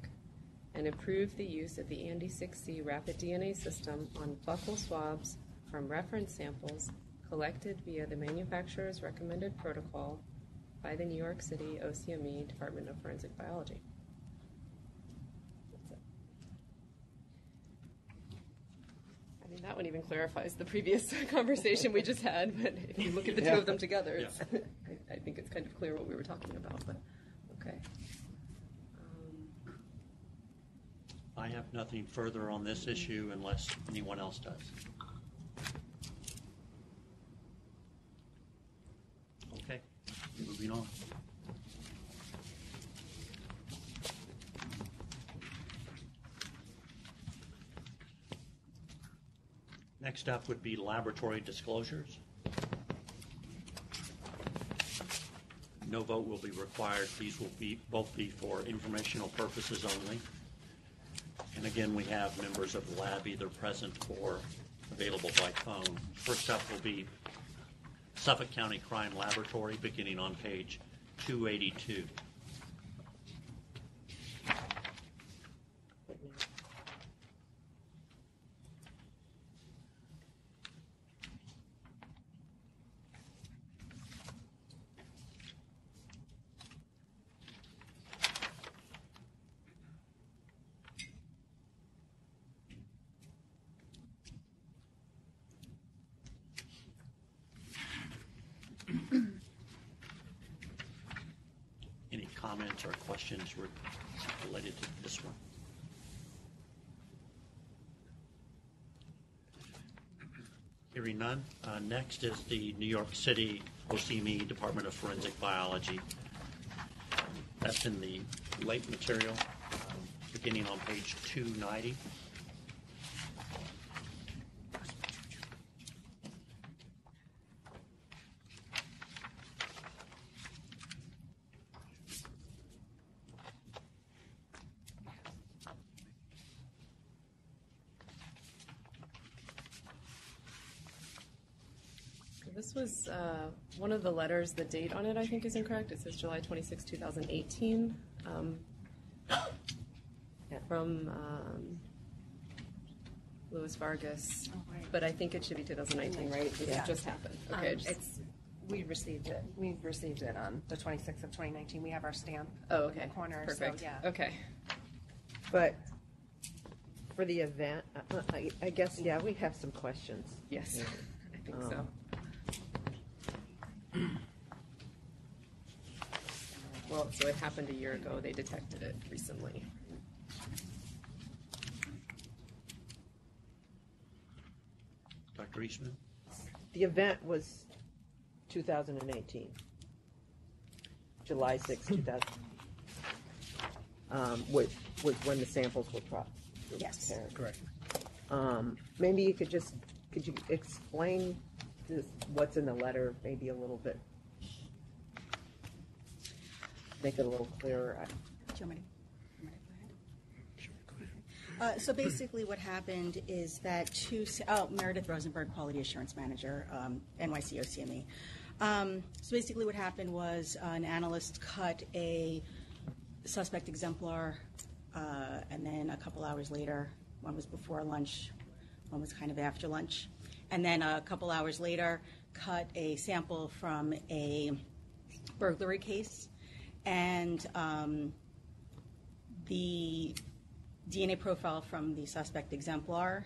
and approve the use of the Andy 6C rapid DNA system on buccal swabs from reference samples collected via the manufacturer's recommended protocol by the New York City OCME Department of Forensic Biology. That's it. I mean, that one even clarifies the previous conversation we just had, but if you look at the two of them together, it's, I think it's kind of clear what we were talking about, but okay. I have nothing further on this issue unless anyone else does. Okay, moving on. Next up would be laboratory disclosures. No vote will be required. These will both be for informational purposes only. And again, we have members of the lab either present or available by phone. First up will be Suffolk County Crime Laboratory, beginning on page 282. Any comments or questions related to this one? Hearing none. Next is the New York City OCME Department of Forensic Biology. That's in the late material, beginning on page 290. This was one of the letters. The date on it, I think, is incorrect. It says July 26, 2018, from Louis Vargas. Oh, right. But I think it should be 2019, right? Because Yeah. it just happened. Okay. We received it. We received it on the 26th of 2019. We have our stamp Oh, in the okay. corner. Perfect. So, yeah. Okay. But for the event, I guess, yeah, we have some questions. Yes, I think so. Well, so it happened a year ago. They detected it recently. Dr. Eastman? The event was 2018, July 6, 2000. Was when the samples were Yes. prepared. Correct. Maybe you could you explain what's in the letter maybe a little bit? Make it a little clearer. Do you want me to go ahead? So basically what happened is that Meredith Rosenberg, Quality Assurance Manager, NYC OCME. So basically what happened was an analyst cut a suspect exemplar, and then a couple hours later, one was before lunch, one was kind of after lunch, and then a couple hours later cut a sample from a burglary case, and the DNA profile from the suspect exemplar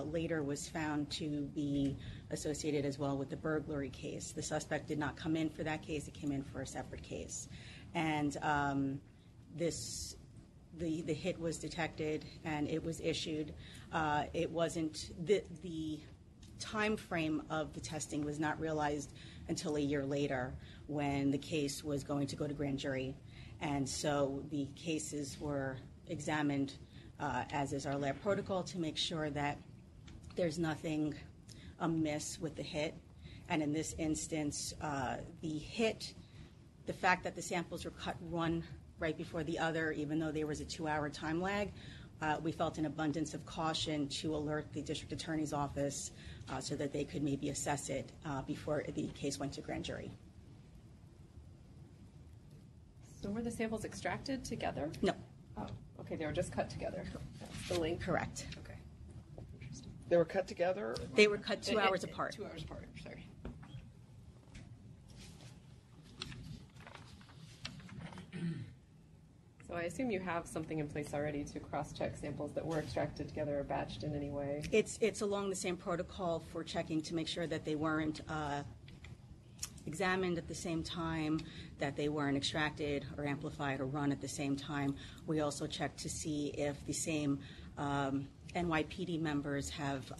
later was found to be associated as well with the burglary case. The suspect did not come in for that case. It came in for a separate case. And the hit was detected and it was issued. It wasn't, the time frame of the testing was not realized until a year later when the case was going to go to grand jury. And so the cases were examined, as is our lab protocol, to make sure that there's nothing amiss with the hit. And in this instance, the hit, the fact that the samples were cut one right before the other, even though there was a 2-hour time lag, we felt an abundance of caution to alert the district attorney's office so that they could maybe assess it before the case went to grand jury. So were the samples extracted together? No. Oh, okay. They were just cut together. That's the link. Correct. Okay. Interesting. They were cut together? They were cut 2 hours apart. 2 hours apart. Sorry. So I assume you have something in place already to cross-check samples that were extracted together or batched in any way. It's along the same protocol for checking to make sure that they weren't examined at the same time, that they weren't extracted or amplified or run at the same time. We also check to see if the same NYPD members have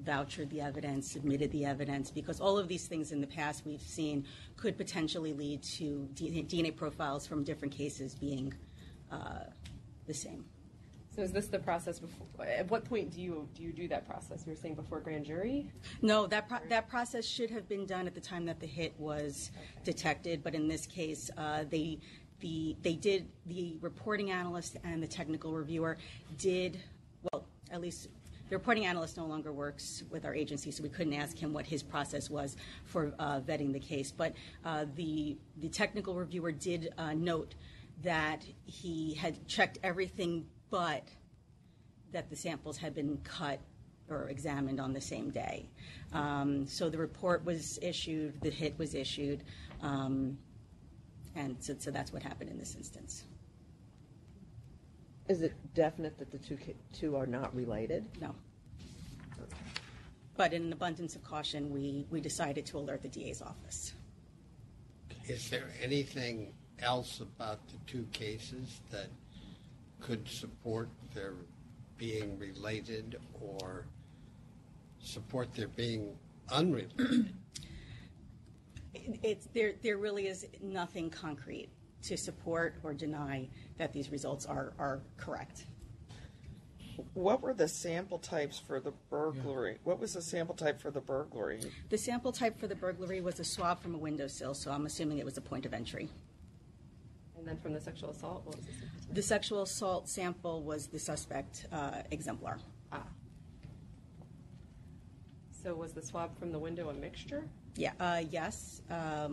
vouchered the evidence, submitted the evidence, because all of these things in the past we've seen could potentially lead to DNA profiles from different cases being the same. So is this the process before? At what point do you do that process? You were saying before grand jury? No, that process should have been done at the time that the hit was detected, but in this case, the reporting analyst and the technical reviewer did, well, at least the reporting analyst no longer works with our agency, so we couldn't ask him what his process was for vetting the case. But the technical reviewer did note that he had checked everything but that the samples had been cut or examined on the same day. So the report was issued, the hit was issued, and so that's what happened in this instance. Is it definite that the two are not related? No. But in an abundance of caution, we decided to alert the DA's office. Is there anything else about the two cases that could support their being related or support their being unrelated? There really is nothing concrete to support or deny that these results are correct. What were the sample types for the burglary? What was the sample type for the burglary? The sample type for the burglary was a swab from a windowsill, so I'm assuming it was a point of entry. And then from the sexual assault, what was the sample type? The sexual assault sample was the suspect exemplar. Ah. So was the swab from the window a mixture? Yeah, yes. There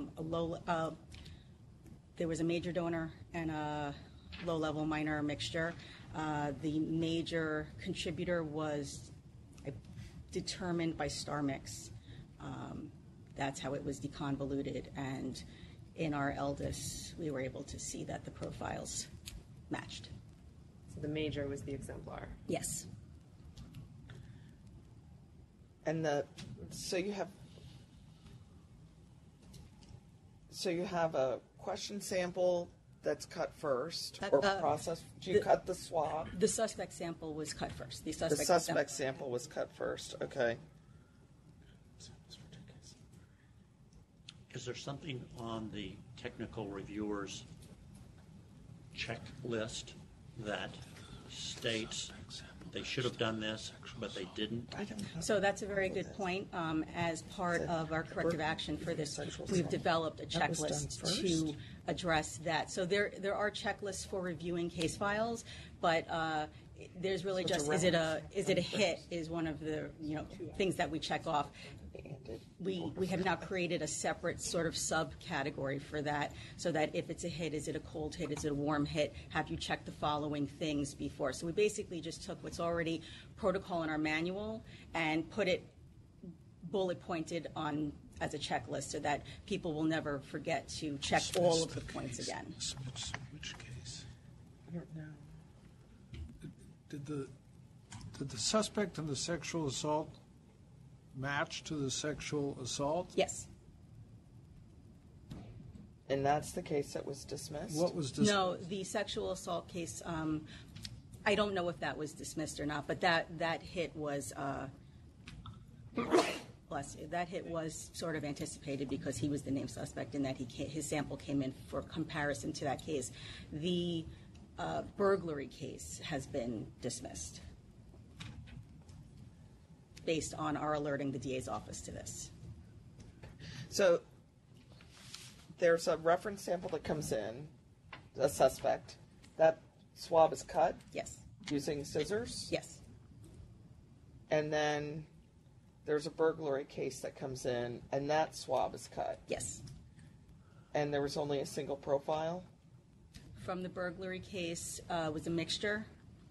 was a major donor and a low-level minor mixture. The major contributor was determined by star mix. That's how it was deconvoluted, and in our eldest, we were able to see that the profiles matched. So the major was the exemplar. Yes. And so you have a question sample that's cut first or processed. Do you cut the swab? The suspect sample was cut first. The suspect sample was cut first. Okay. Is there something on the technical reviewer's checklist that states they should have done this, but they didn't? So that's a very good point. As part of our corrective action for this, we've developed a checklist to address that. So there are checklists for reviewing case files, but there's really just is it a hit is one of the things that we check off. We have now created a separate sort of subcategory for that, so that if it's a hit, is it a cold hit, is it a warm hit, have you checked the following things before? So we basically just took what's already protocol in our manual and put it bullet pointed on as a checklist, so that people will never forget to check all of the points again. Which case? I don't know. Did the suspect in the sexual assault match to the sexual assault? Yes. And that's the case that was dismissed? What was dismissed? No, the sexual assault case, I don't know if that was dismissed or not, but that hit was, bless you, that hit was sort of anticipated because he was the named suspect and that his sample came in for comparison to that case. The burglary case has been dismissed based on our alerting the DA's office to this. So there's a reference sample that comes in, a suspect. That swab is cut? Yes. Using scissors? Yes. And then there's a burglary case that comes in, and that swab is cut? Yes. And there was only a single profile? From the burglary case was a mixture,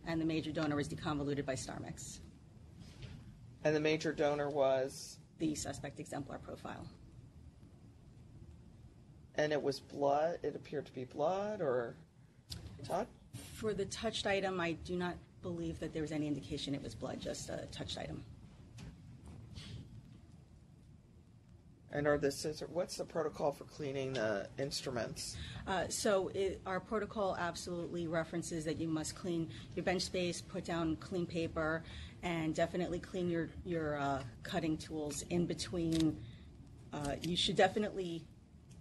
and the major donor was deconvoluted by star mix. And the major donor was? The suspect exemplar profile. And it was blood? It appeared to be blood or touch? For the touched item, I do not believe that there was any indication it was blood, just a touched item. And are the scissors, what's the protocol for cleaning the instruments? Our protocol absolutely references that you must clean your bench space, put down clean paper, and definitely clean your cutting tools in between. You should definitely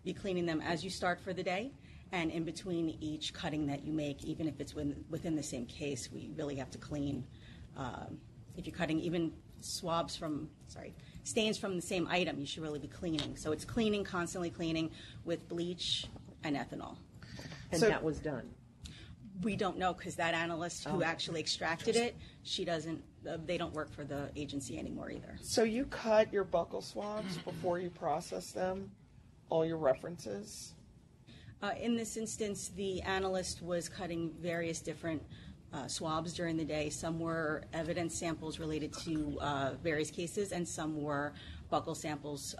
be cleaning them as you start for the day, and in between each cutting that you make, even if it's within the same case, we really have to clean. If you're cutting even stains from the same item, you should really be cleaning. So it's cleaning, constantly cleaning with bleach and ethanol. And that was done. We don't know because that analyst who actually extracted it, she doesn't. They don't work for the agency anymore either. So you cut your buccal swabs before you process them, all your references? In this instance, the analyst was cutting various different swabs during the day. Some were evidence samples related to various cases, and some were buccal samples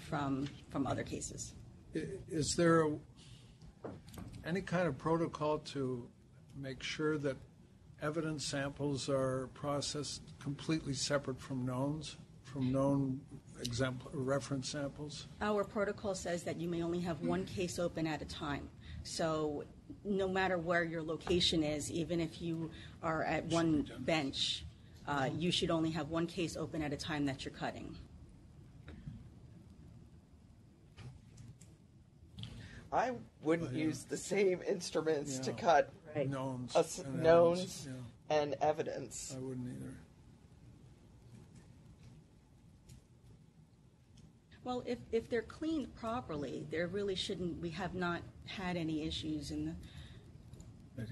from other cases. Is there any kind of protocol to make sure that evidence samples are processed completely separate from known reference samples? Our protocol says that you may only have one case open at a time. So no matter where your location is, even if you are at one bench, you should only have one case open at a time that you're cutting. I wouldn't use the same instruments to cut knowns and evidence. I wouldn't either. Well, if they're cleaned properly, there really shouldn't. We have not had any issues in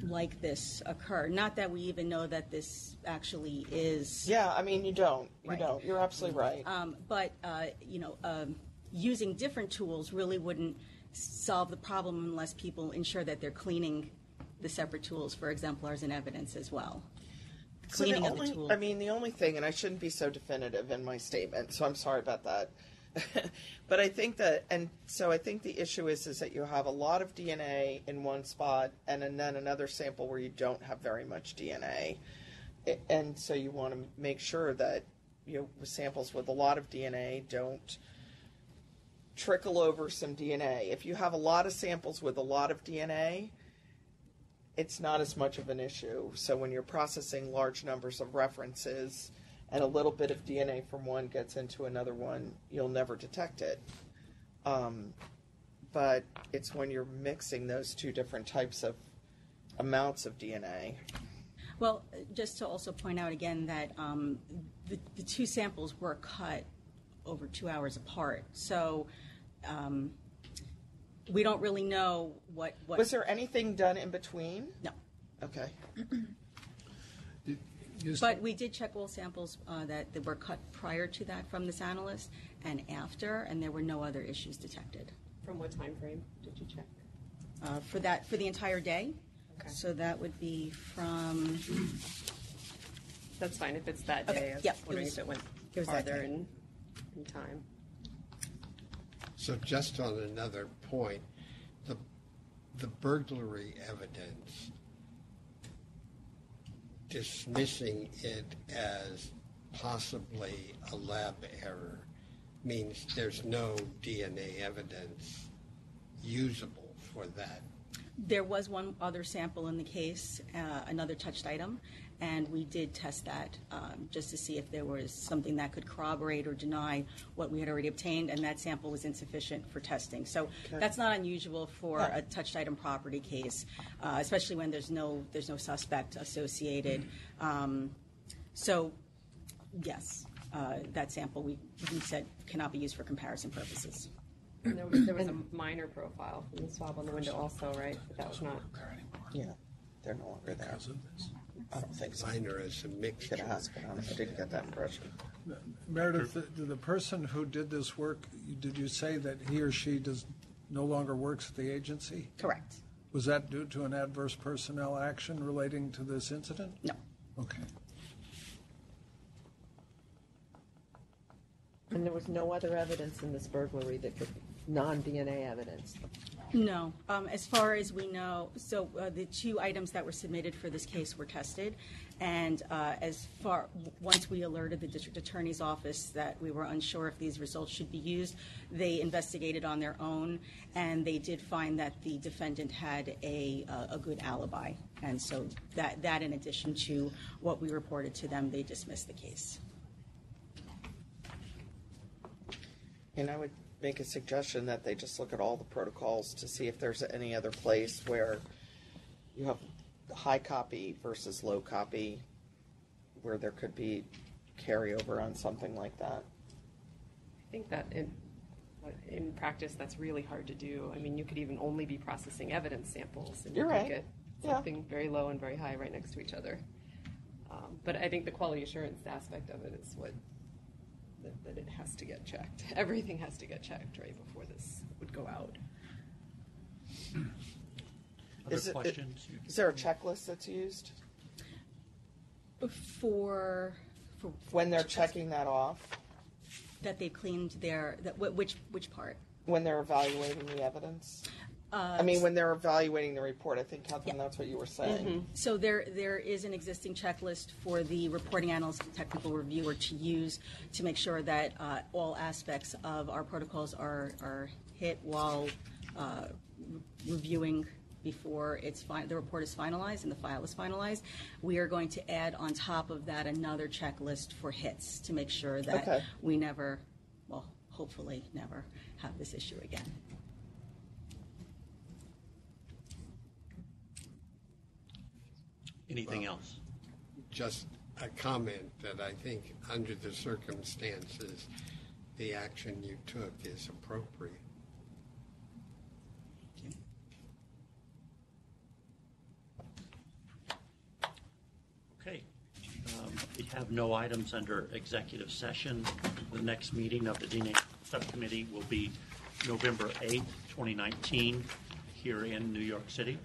like this occur. Not that we even know that this actually is. Yeah, I mean, you don't. You Right. don't. You're absolutely right. But using different tools really wouldn't solve the problem unless people ensure that they're cleaning the separate tools for exemplars and evidence as well. So Cleaning of the tools. I mean, the only thing, and I shouldn't be so definitive in my statement, so I'm sorry about that. But I think that, and so I think the issue is that you have a lot of DNA in one spot, and then another sample where you don't have very much DNA, and so you want to make sure that samples with a lot of DNA don't trickle over some DNA. If you have a lot of samples with a lot of DNA, it's not as much of an issue. So when you're processing large numbers of references and a little bit of DNA from one gets into another one, you'll never detect it. But it's when you're mixing those two different types of amounts of DNA. Well, just to also point out again that the two samples were cut over 2 hours apart. So we don't really know what. Was there anything done in between? No. Okay. But we did check all samples that were cut prior to that from this analyst and after, and there were no other issues detected. From what time frame did you check? For the entire day. Okay. So that would be from. That's fine if it's that day. Okay, I was yep, wondering it was- if it went it was that farther day. in time. So just on another point, the burglary evidence, dismissing it as possibly a lab error means there's no DNA evidence usable for that. There was one other sample in the case, another touched item, and we did test that just to see if there was something that could corroborate or deny what we had already obtained, and that sample was insufficient for testing. So that's not unusual for a touched item property case, especially when there's no suspect associated. So yes, that sample we said cannot be used for comparison purposes. And there was a minor profile from the swab on the window also, right? But that was not. Yeah. They're no longer there. I don't think so. Minor as a mixture. Could ask, but I didn't get that impression. Meredith, the person who did this work, did you say that he or she no longer works at the agency? Correct. Was that due to an adverse personnel action relating to this incident? No. Okay. And there was no other evidence in this burglary that could, non-DNA evidence. No. As far as we know, so the two items that were submitted for this case were tested, and once we alerted the district attorney's office that we were unsure if these results should be used, they investigated on their own, and they did find that the defendant had a good alibi, and so that in addition to what we reported to them, they dismissed the case. And I would make a suggestion that they just look at all the protocols to see if there's any other place where you have high copy versus low copy, where there could be carryover on something like that. I think that in practice that's really hard to do. I mean, you could even only be processing evidence samples, and you You're could right. get Yeah. something very low and very high right next to each other. But I think the quality assurance aspect of it is what. That it has to get checked. Everything has to get checked right before this would go out. Other questions? Is there a checklist that's used For when they're checking that off? that they cleaned which part? When they're evaluating the evidence? I mean, when they're evaluating the report, I think, Catherine, that's what you were saying. Mm-hmm. So there is an existing checklist for the reporting analyst and technical reviewer to use to make sure that all aspects of our protocols are hit while reviewing before the report is finalized and the file is finalized. We are going to add on top of that another checklist for hits to make sure that we never, well, hopefully never have this issue again. Anything else? Just a comment that I think under the circumstances, the action you took is appropriate. have no items under executive session. The next meeting of the DNA Subcommittee will be November 8th, 2019, here in New York City.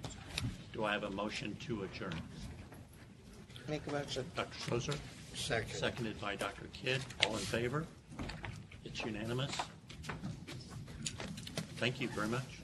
Do I have a motion to adjourn? Make a motion. Dr. Soser? Second. Seconded by Dr. Kidd. All in favor? It's unanimous. Thank you very much.